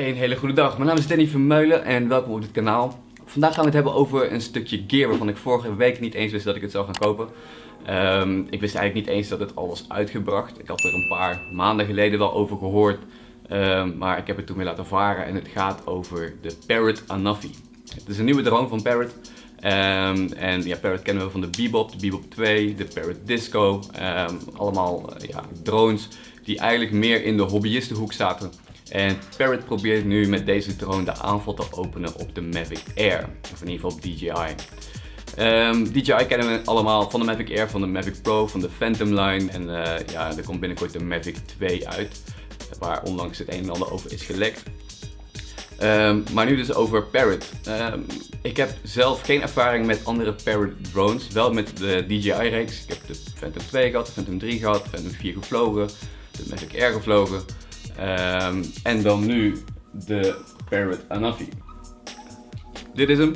Een hele goede dag. Mijn naam is Danny Vermeulen en welkom op dit kanaal. Vandaag gaan we het hebben over een stukje gear waarvan ik vorige week niet eens wist dat ik het zou gaan kopen. Ik wist eigenlijk niet eens dat het al was uitgebracht. Ik had er een paar maanden geleden wel over gehoord, maar ik heb het toen weer laten varen en het gaat over de Parrot Anafi. Het is een nieuwe drone van Parrot. En ja, Parrot kennen we van de Bebop 2, de Parrot Disco. Allemaal drones die eigenlijk meer in de hobbyistenhoek zaten. En Parrot probeert nu met deze drone de aanval te openen op de Mavic Air, of in ieder geval op DJI. DJI kennen we allemaal van de Mavic Air, van de Mavic Pro, van de Phantom line en er komt binnenkort de Mavic 2 uit, waar onlangs het een en ander over is gelekt. Maar nu dus over Parrot. Ik heb zelf geen ervaring met andere Parrot drones, wel met de DJI-reeks. Ik heb de Phantom 2 gehad, de Phantom 3 gehad, de Phantom 4 gevlogen, de Mavic Air gevlogen. En dan nu de Parrot Anafi. Dit is hem.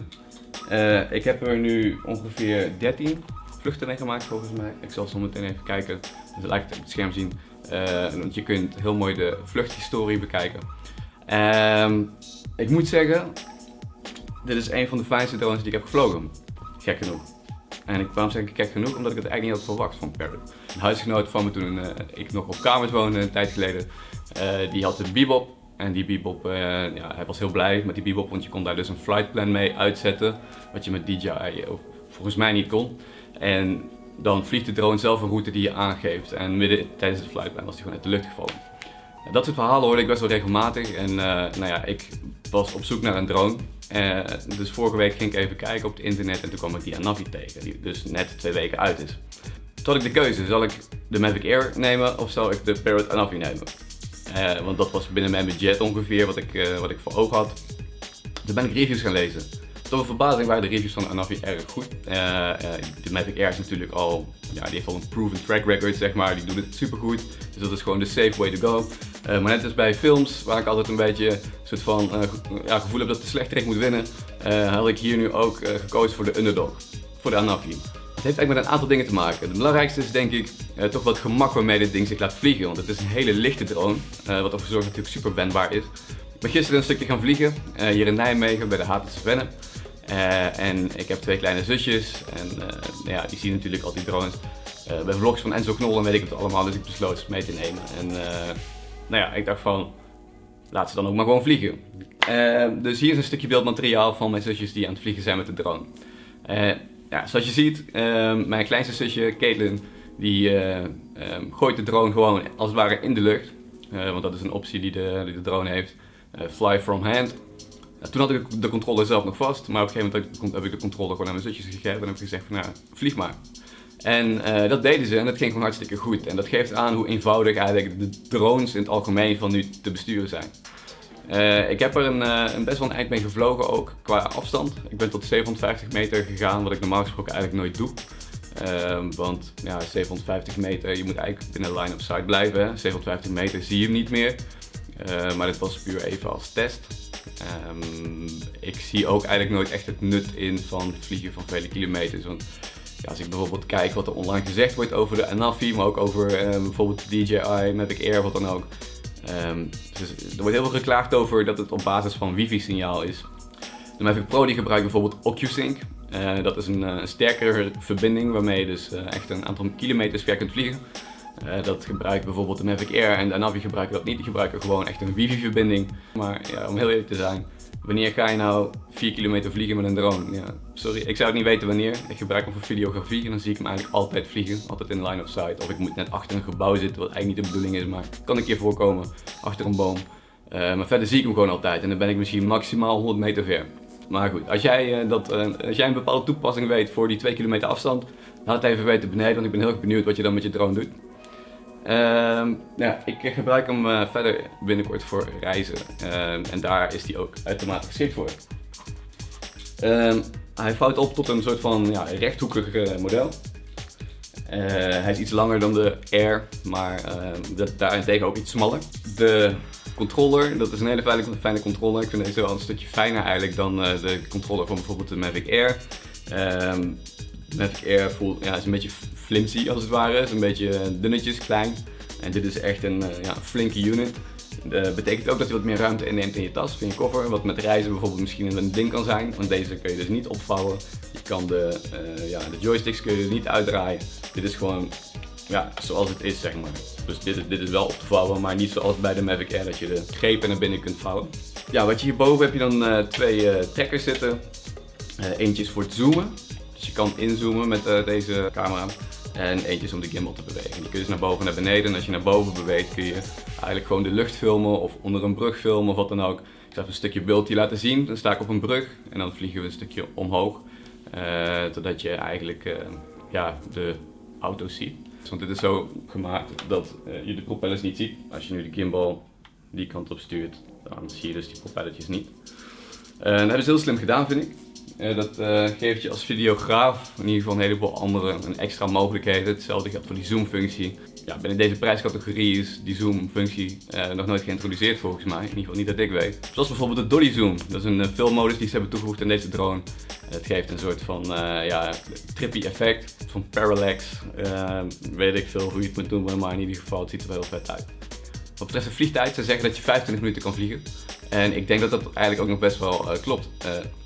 Ik heb er nu ongeveer 13 vluchten mee gemaakt volgens mij. Ik zal zo meteen even kijken. Dus laat ik het op het scherm zien. Want je kunt heel mooi de vluchthistorie bekijken. Ik moet zeggen, dit is een van de fijnste drones die ik heb gevlogen. Gek genoeg. En waarom zeg ik gek genoeg? Omdat ik het eigenlijk niet had verwacht van Parrot. Een huisgenoot van me toen ik nog op kamers woonde een tijd geleden, die had een Bebop. En die Bebop, hij was heel blij met die Bebop, want je kon daar dus een flightplan mee uitzetten. Wat je met DJI volgens mij niet kon. En dan vliegt de drone zelf een route die je aangeeft. En midden tijdens het flightplan was die gewoon uit de lucht gevallen. Dat soort verhalen hoorde ik best wel regelmatig. En ik was op zoek naar een drone. Dus vorige week ging ik even kijken op het internet en toen kwam ik die Anafi tegen, die dus net 2 weken uit is. Toen had ik de keuze, zal ik de Mavic Air nemen of zal ik de Parrot Anafi nemen? Want dat was binnen mijn budget ongeveer wat ik voor ogen had. Toen ben ik reviews gaan lezen. Tot mijn verbazing waren de reviews van de Anafi erg goed. De Mavic Air is natuurlijk al, die heeft al een proven track record zeg maar, die doet het supergoed. Dus dat is gewoon de safe way to go. Maar net als bij films, waar ik altijd een beetje een soort van gevoel heb dat de slechterik moet winnen, had ik hier nu ook gekozen voor de underdog, voor de Anafi. Het heeft eigenlijk met een aantal dingen te maken. Het belangrijkste is denk ik toch wat gemak waarmee dit ding zich laat vliegen, want het is een hele lichte drone, wat ervoor zorgt dat het natuurlijk super wendbaar is. Ik ben gisteren een stukje gaan vliegen, hier in Nijmegen bij de HTC Venne. En ik heb 2 kleine zusjes en die zien natuurlijk al die drones. Bij vlogs van Enzo Knol en weet ik het allemaal, dus ik besloot ze mee te nemen. En ik dacht van, laat ze dan ook maar gewoon vliegen. Dus hier is een stukje beeldmateriaal van mijn zusjes die aan het vliegen zijn met de drone. Zoals je ziet, mijn kleinste zusje, Caitlin, die gooit de drone gewoon als het ware in de lucht. Want dat is een optie die de drone heeft. Fly from hand. Toen had ik de controller zelf nog vast, maar op een gegeven moment heb ik de controller gewoon aan mijn zusjes gegeven en heb ik gezegd van vlieg maar. En dat deden ze en dat ging gewoon hartstikke goed. En dat geeft aan hoe eenvoudig eigenlijk de drones in het algemeen van nu te besturen zijn. Ik heb er best wel een eind mee gevlogen ook, qua afstand. Ik ben tot 750 meter gegaan, wat ik normaal gesproken eigenlijk nooit doe. Want 750 meter, je moet eigenlijk binnen line of sight blijven. Hè. 750 meter zie je hem niet meer. Maar dit was puur even als test. Ik zie ook eigenlijk nooit echt het nut in van vliegen van vele kilometers. Want als ik bijvoorbeeld kijk wat er online gezegd wordt over de Anafi, maar ook over bijvoorbeeld DJI, Mavic Air, wat dan ook. Dus er wordt heel veel geklaagd over dat het op basis van wifi-signaal is. De Mavic Pro die gebruikt bijvoorbeeld OcuSync. Dat is een sterkere verbinding waarmee je dus echt een aantal kilometers ver kunt vliegen. Dat gebruikt bijvoorbeeld de Mavic Air en de Anafi gebruiken dat niet. Die gebruiken gewoon echt een wifi-verbinding. Maar om heel eerlijk te zijn, wanneer ga je nou 4 kilometer vliegen met een drone? Ja, sorry, ik zou het niet weten wanneer. Ik gebruik hem voor videografie en dan zie ik hem eigenlijk altijd vliegen. Altijd in line of sight. Of ik moet net achter een gebouw zitten, wat eigenlijk niet de bedoeling is, maar kan een keer voorkomen. Achter een boom. Maar verder zie ik hem gewoon altijd en dan ben ik misschien maximaal 100 meter ver. Maar goed, als jij een bepaalde toepassing weet voor die 2 kilometer afstand, laat het even weten beneden, want ik ben heel erg benieuwd wat je dan met je drone doet. Ik gebruik hem verder binnenkort voor reizen en daar is hij ook uitermate geschikt voor. Hij vouwt op tot een soort van rechthoekig model. Hij is iets langer dan de Air, maar daarentegen ook iets smaller. De controller, dat is een hele fijne controller. Ik vind deze wel een stukje fijner eigenlijk dan de controller van bijvoorbeeld de Mavic Air. De Mavic Air is een beetje flimsy als het ware, is een beetje dunnetjes, klein. En dit is echt een flinke unit. Betekent ook dat hij wat meer ruimte inneemt in je tas, in je koffer. Wat met reizen bijvoorbeeld misschien een ding kan zijn. Want deze kun je dus niet opvouwen. Je kan de joysticks kun je niet uitdraaien. Dit is gewoon zoals het is, zeg maar. Dus dit is wel op te vouwen, maar niet zoals bij de Mavic Air dat je de grepen naar binnen kunt vouwen. Ja, wat je hierboven heb je dan twee trekkers zitten. Eentje is voor het zoomen. Dus je kan inzoomen met deze camera. En eentje is om de gimbal te bewegen. Je kunt dus naar boven en naar beneden. En als je naar boven beweegt kun je eigenlijk gewoon de lucht filmen of onder een brug filmen of wat dan ook. Ik zal even een stukje beeld laten zien. Dan sta ik op een brug en dan vliegen we een stukje omhoog. Totdat je eigenlijk de auto's ziet. Want dit is zo gemaakt dat je de propellers niet ziet. Als je nu de gimbal die kant op stuurt, dan zie je dus die propellertjes niet. Dat hebben ze heel slim gedaan, vind ik. Dat geeft je als videograaf in ieder geval een heleboel andere extra mogelijkheden. Hetzelfde geldt voor die zoomfunctie. Ja, binnen deze prijscategorie is die zoomfunctie nog nooit geïntroduceerd volgens mij. In ieder geval niet dat ik weet. Zoals bijvoorbeeld de dolly zoom. Dat is een filmmodus die ze hebben toegevoegd aan deze drone. Het geeft een soort van trippy effect, van parallax. Weet ik veel hoe je het moet doen, maar in ieder geval het ziet er wel heel vet uit. Wat betreft de vliegtijd, ze zeggen dat je 25 minuten kan vliegen. En ik denk dat dat eigenlijk ook nog best wel klopt.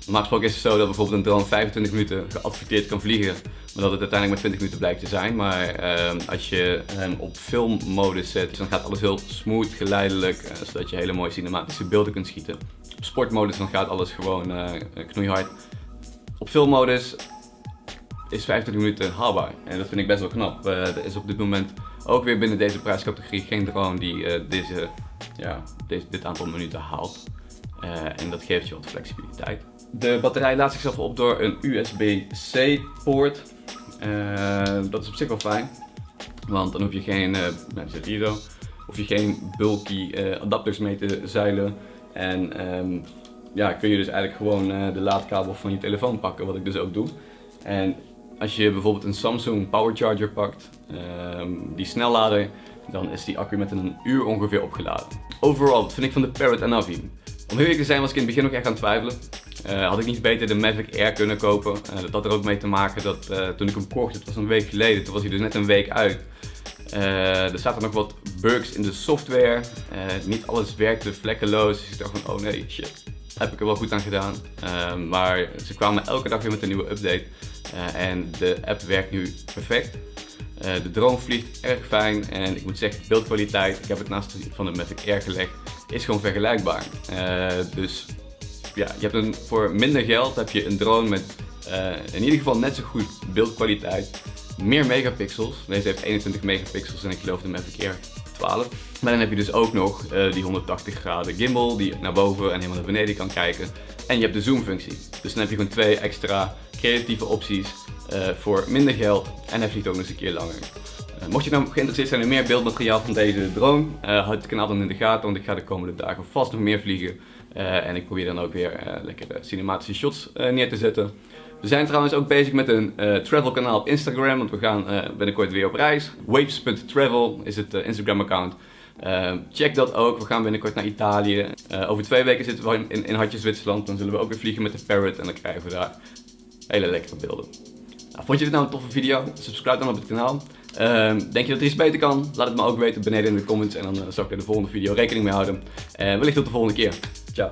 Normaal gesproken is het zo dat bijvoorbeeld een drone 25 minuten geadverteerd kan vliegen, maar dat het uiteindelijk maar 20 minuten blijkt te zijn. Maar als je hem op filmmodus zet, dan gaat alles heel smooth, geleidelijk, zodat je hele mooie cinematische beelden kunt schieten. Op sportmodus dan gaat alles gewoon knoeihard. Op filmmodus is 25 minuten haalbaar en dat vind ik best wel knap. Er is op dit moment ook weer binnen deze prijscategorie geen drone die dit aantal minuten haalt. En dat geeft je wat flexibiliteit. De batterij laat zichzelf op door een USB-C poort. Dat is op zich wel fijn, want dan hoef je geen, hoef je geen bulky adapters mee te zeilen. En kun je dus eigenlijk gewoon de laadkabel van je telefoon pakken, wat ik dus ook doe. En als je bijvoorbeeld een Samsung Power Charger pakt, die snellader, dan is die accu met een uur ongeveer opgeladen. Overal, wat vind ik van de Parrot en Navi? Om heel eerlijk te zijn was ik in het begin ook echt aan het twijfelen. Had ik niet beter de Mavic Air kunnen kopen? Dat had er ook mee te maken dat toen ik hem kocht, het was een week geleden, toen was hij dus net een week uit. Er zaten nog wat bugs in de software, niet alles werkte vlekkeloos, dus ik dacht van oh nee, shit. Heb ik er wel goed aan gedaan, maar ze kwamen elke dag weer met een nieuwe update en de app werkt nu perfect. De drone vliegt erg fijn en ik moet zeggen, beeldkwaliteit, ik heb het naast van de Mavic Air gelegd, is gewoon vergelijkbaar. Dus ja, je hebt voor minder geld heb je een drone met in ieder geval net zo goed beeldkwaliteit, meer megapixels. Deze heeft 21 megapixels en ik geloof de Mavic Air 12. Maar dan heb je dus ook nog die 180 graden gimbal die naar boven en helemaal naar beneden kan kijken. En je hebt de zoomfunctie. Dus dan heb je gewoon twee extra creatieve opties voor minder geld en hij vliegt ook nog eens een keer langer. Mocht je nou geïnteresseerd zijn in meer beeldmateriaal van deze drone, houd het kanaal dan in de gaten, want ik ga de komende dagen vast nog meer vliegen. En ik probeer dan ook weer lekkere cinematische shots neer te zetten. We zijn trouwens ook bezig met een travel kanaal op Instagram, want we gaan binnenkort weer op reis. Waves.travel is het Instagram account. Check dat ook, we gaan binnenkort naar Italië. Over 2 weken zitten we in Hartje, Zwitserland. Dan zullen we ook weer vliegen met de Parrot en dan krijgen we daar hele lekkere beelden. Nou, vond je dit nou een toffe video? Subscribe dan op het kanaal. Denk je dat er iets beter kan? Laat het me ook weten beneden in de comments en dan zal ik er de volgende video rekening mee houden. Wellicht tot de volgende keer. Ciao.